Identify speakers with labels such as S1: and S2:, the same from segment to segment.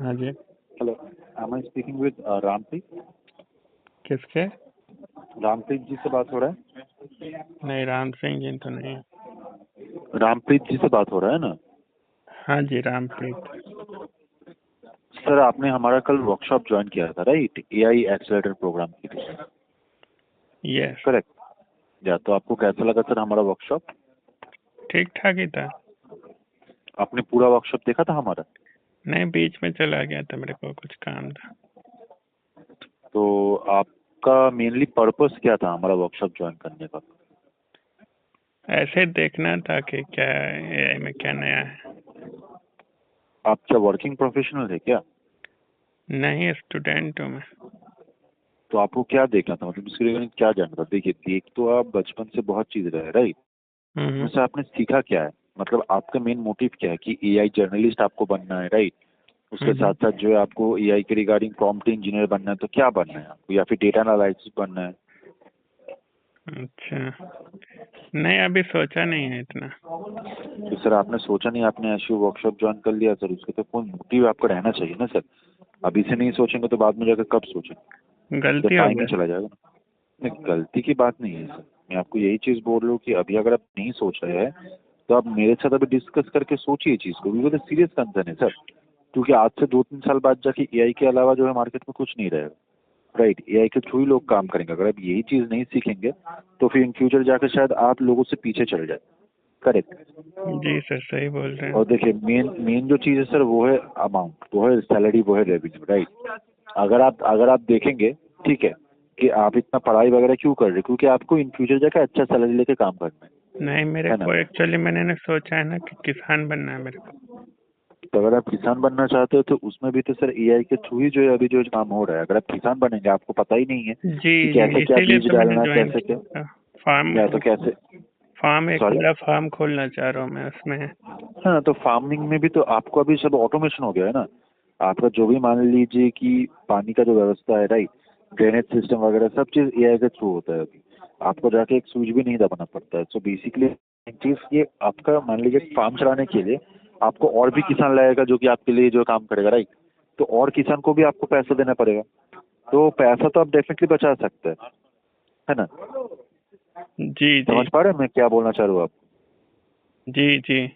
S1: हाँ जी।
S2: Hello, am I speaking with Rampreet?
S1: किसके?
S2: रामप्रीत जी से बात हो रहा है?
S1: नहीं, राम सिंह जी तो नहीं है।
S2: रामप्रीत जी से बात हो रहा है ना?
S1: हाँ जी, रामप्रीत।
S2: सर, आपने हमारा कल वर्कशॉप ज्वाइन किया था, राइट? एआई एक्सेलरेटर प्रोग्राम के लिए,
S1: यस।
S2: करेक्ट? या तो आपको कैसा लगा सर हमारा वर्कशॉप?
S1: ठीक ठाक ही था।
S2: आपने पूरा वर्कशॉप देखा था हमारा?
S1: नहीं, बीच में चला गया था, मेरे को कुछ काम था।
S2: तो आपका मेनली पर्पस क्या था हमारा वर्कशॉप ज्वाइन करने का?
S1: ऐसे देखना था कि क्या एआई में क्या नया है।
S2: आप क्या वर्किंग प्रोफेशनल है क्या?
S1: नहीं, स्टूडेंट हूँ मैं।
S2: तो आपको क्या देखना था, मतलब इसके रिगार्डिंग क्या जानना था? देखिए, देख तो आप बचपन से बहुत चीज रहे, राइट?
S1: हम्म।
S2: उससे आपने सीखा क्या है? मतलब आपका मेन मोटिव क्या है कि एआई जर्नलिस्ट आपको बनना है, राइट? उसके साथ साथ जो है आपको एआई के रिगार्डिंग प्रॉम्प्ट इंजीनियर बनना है, तो क्या बनना है आपको, या फिर डेटा एनालिसिस बनना है?
S1: अच्छा, नहीं अभी सोचा नहीं है इतना।
S2: तो सर आपने सोचा नहीं, आपने ऐसे वर्कशॉप ज्वाइन कर लिया सर, उसके तो कोई मोटिव आपका रहना चाहिए ना सर। अभी से नहीं सोचेंगे तो बाद में जाकर कब सोचेंगे? तो
S1: गलती हो
S2: टाइम ही
S1: गया।
S2: चला जाएगा ना। नहीं, गलती की बात नहीं है सर, मैं आपको यही चीज बोल रहा हूँ कि अभी अगर आप नहीं सोच रहे हैं तो आप मेरे साथ अभी डिस्कस करके सोचिए चीज को, बिकॉज सीरियस कंसर्न है सर। क्योंकि आज से 2-3 साल बाद जाके एआई के अलावा जो है मार्केट में कुछ नहीं रहेगा, राइट? एआई के थ्रू ही लोग काम करेंगे। अगर आप यही चीज नहीं सीखेंगे तो फिर इन फ्यूचर जाकर शायद आप लोगों से पीछे चल जाए, करेक्ट?
S1: जी सर, सही बोल रहे हैं।
S2: और देखिए, मेन मेन जो चीज है सर वो है अमाउंट, वो है सैलरी, वो है रेवेन्यू, राइट? अगर आप देखेंगे, ठीक है, कि आप इतना पढ़ाई वगैरह क्यों कर रहे हैं? क्योंकि आपको इन फ्यूचर जाकर अच्छा सैलरी लेके काम करना
S1: नहीं, मेरे
S2: है ना?
S1: को एक्चुअली मैंने सोचा है ना कि किसान बनना है मेरे को।
S2: तो अगर आप किसान बनना चाहते हो तो उसमें भी तो सर एआई के थ्रू ही जो है अभी जो काम हो रहा है। अगर आप किसान बनेंगे, आपको पता ही नहीं है
S1: जी
S2: कि
S1: जी,
S2: कैसे क्या
S1: इसीलिए
S2: बीज
S1: तो मैंने
S2: डालना है,
S1: ज्वाइन
S2: कैसे क्या,
S1: किया था। फार्म
S2: या तो कैसे।
S1: फार्म एक
S2: सॉरी?
S1: बड़ा फार्म खोलना चाह रहा हूँ मैं उसमें।
S2: हाँ, तो फार्मिंग में भी तो आपको अभी सब ऑटोमेशन हो गया है ना। आपका जो भी मान लीजिए कि पानी का जो व्यवस्था है, राइट, ड्रेनेज सिस्टम वगैरह सब चीज एआई के थ्रू होता है अभी। आपको जाके एक स्विच भी नहीं दबाना पड़ता है। सो बेसिकली एक चीज ये आपका मान लीजिए फार्म चलाने के लिए आपको और भी किसान लगेगा जो कि आपके लिए जो काम करेगा, राइट? तो और किसान को भी आपको पैसा देना पड़ेगा। तो पैसा तो आप डेफिनेटली बचा सकते हैं, है ना?
S1: जी जी
S2: समझ पा रहे हैं मैं क्या बोलना चाह रहा हूँ आप?
S1: जी जी।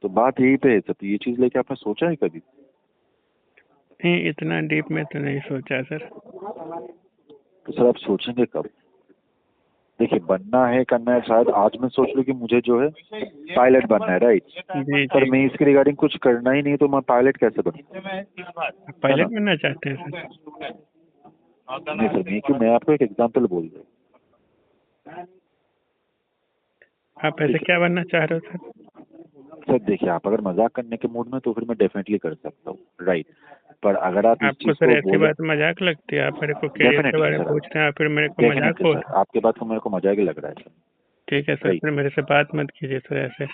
S2: तो बात यही पे है सर। तो ये चीज लेके आपने सोचा है कभी?
S1: नहीं, इतना डीप में तो नहीं सोचा सर।
S2: तो सर आप सोचेंगे कब? देखिए, बनना है, करना है, शायद आज मैं सोच लूं कि मुझे जो है पायलट बनना है, राइट?
S1: जी
S2: पर
S1: जी।
S2: मैं इसके रिगार्डिंग कुछ करना ही नहीं तो मैं पायलट कैसे बनूं?
S1: आप
S2: है ना?
S1: पायलट बनना चाहते हैं सर?
S2: नहीं सर, मैं आपको एक एग्जांपल बोल रहा हूँ।
S1: आप ऐसे
S2: ठीक
S1: क्या बनना चाह रहे हो सर?
S2: है सर, देखिए, आप अगर मजाक करने के मूड में तो फिर मैं डेफिनेटली कर सकता हूँ, राइट? पर अगर आप इस
S1: आपको
S2: चीज
S1: सर
S2: को
S1: ऐसी
S2: बोले,
S1: बात मजाक लगती है? आप मेरे को कैरियर के
S2: डेफिनेटली
S1: बारे में
S2: सर,
S1: पूछ रहे हैं और फिर मेरे को मजाक
S2: डेफिनेटली
S1: बोल
S2: सर,
S1: रहे हैं?
S2: आपके बात को मेरे को मजाक ही लग रहा है सर,
S1: ठीक है सर,
S2: राइट?
S1: फिर मेरे से बात मत कीजिए सर ऐसे।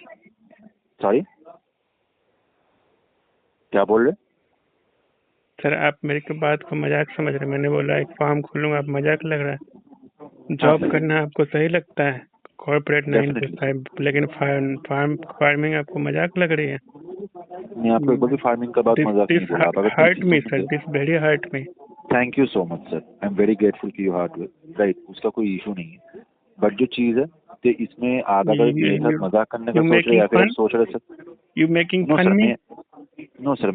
S2: सॉरी, क्या बोल रहे?
S1: सर आप मेरी की बात को मजाक समझ रहे हैं। मैंने बोला एक फार्म खोलूंगा, आप मजाक लग रहा है।
S2: हाँ
S1: जॉब
S2: सर,
S1: करना आपको सही लगता है, corporate nine to
S2: definitely sir.
S1: Five लेकिन फार्मिंग आपको मजाक लग रही है।
S2: मैं आपको एक बार भी फार्मिंग का बात
S1: दिस
S2: मजाक नहीं
S1: दिस
S2: बोला। आप अगर
S1: हर्ट
S2: नीचे
S1: मी सर,
S2: सुनेंगे,
S1: this very hurt me.
S2: Thank you so much sir, I am very grateful कि यू हार्ट विल, राइट? उसका कोई इशू नहीं है। बट जो चीज है तो इसमें आप अगर मेरे
S1: यू
S2: साथ मजाक करने का
S1: यू
S2: सोच रहे हैं
S1: मेकिंग
S2: या फिर आप
S1: फन,
S2: सोच रहे sir.
S1: You making
S2: no
S1: fun
S2: sir,
S1: me.
S2: मैं नो सर,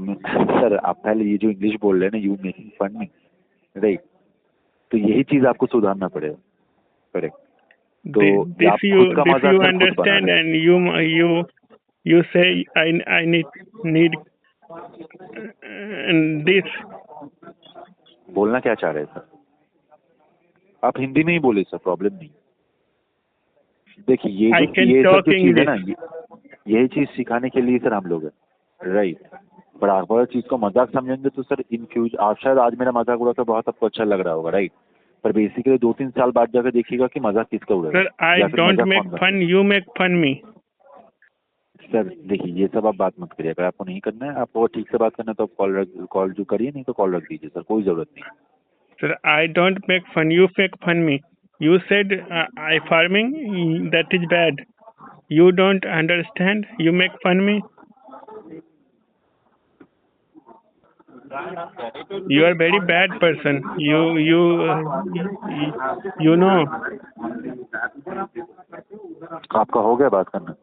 S2: सर आप पहले ये जो इंग्लिश बोल रहे हैं ना, you making fun me, right? तो यही चीज आपको सुधारना पड़ेगा, करेक्ट? तो ये आप खुद का
S1: दिस
S2: मजाक
S1: यू
S2: सर खुद बना
S1: अंडरस्टैंड
S2: रहे
S1: and you say I need this.
S2: हैं। बोलना क्या चाह रहे हैं सर? आप हिंदी में ही बोले सर, प्रॉब्लम नहीं। देखिए,
S1: I can
S2: ये सब
S1: talk
S2: जो चीज है
S1: English.
S2: ना, यही चीज सिखाने के लिए सर हम लोग हैं, राइट? पर आप हर चीज को मजाक समझेंगे तो सर इन फ्यूचर, आप शायद आज मेरा मजाक उड़ा तो बहुत आपको अच्छा लग रहा होगा, राइट? पर बेसिकली 2-3 साल बाद जाकर देखिएगा कि मजाक किसका उड़ेगा,
S1: Sir, I
S2: या फिर
S1: don't
S2: मजाक
S1: make
S2: कौन बनेगा।
S1: fun, you make fun me.
S2: Sir देखिए, ये सब आप बात मत करिए। अगर आपको नहीं करना है, आपको ठीक से बात करना है तो आप कॉल जो करिए, नहीं तो कॉल रख दीजिए सर, कोई जरूरत नहीं।
S1: Sir, I don't make fun, you make fun me. You said I farming, that is bad. You don't understand, you make fun me. You are very bad person. You know.
S2: आपका हो गया बात करना?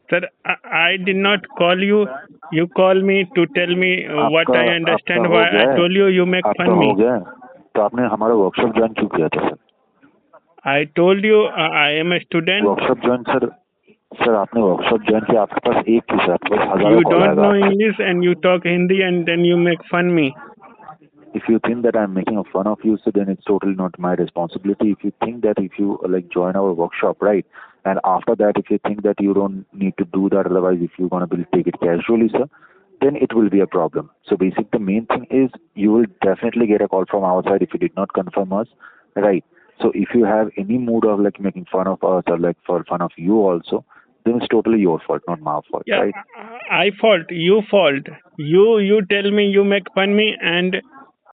S1: Sir, I did not call you. You call me to tell me what I understand. Why I told you, you make
S2: आपका
S1: fun
S2: हो
S1: me.
S2: गया? तो आपने हमारा वर्कशॉप ज्वाइन क्यों किया था sir?
S1: I told you I am a student.
S2: Workshop join sir आपने वर्कशॉप ज्वाइन किया, आपके पास एक की सर, आपके पास हजारों
S1: You
S2: कॉल
S1: don't
S2: आएगा
S1: know
S2: आपको।
S1: English and you talk Hindi and then you make fun me.
S2: If you think that I'm making a fun of you, so then it's totally not my responsibility. If you think that if you like join our workshop, right, and after that if you think that you don't need to do that, otherwise if you're gonna take it casually, sir, then it will be a problem. So basically the main thing is you will definitely get a call from our side if you did not confirm us, right? So if you have any mood of like making fun of us or like for fun of you also, then it's totally your fault, not my fault,
S1: Yeah,
S2: right?
S1: I fault. You fault. You tell me you make fun me and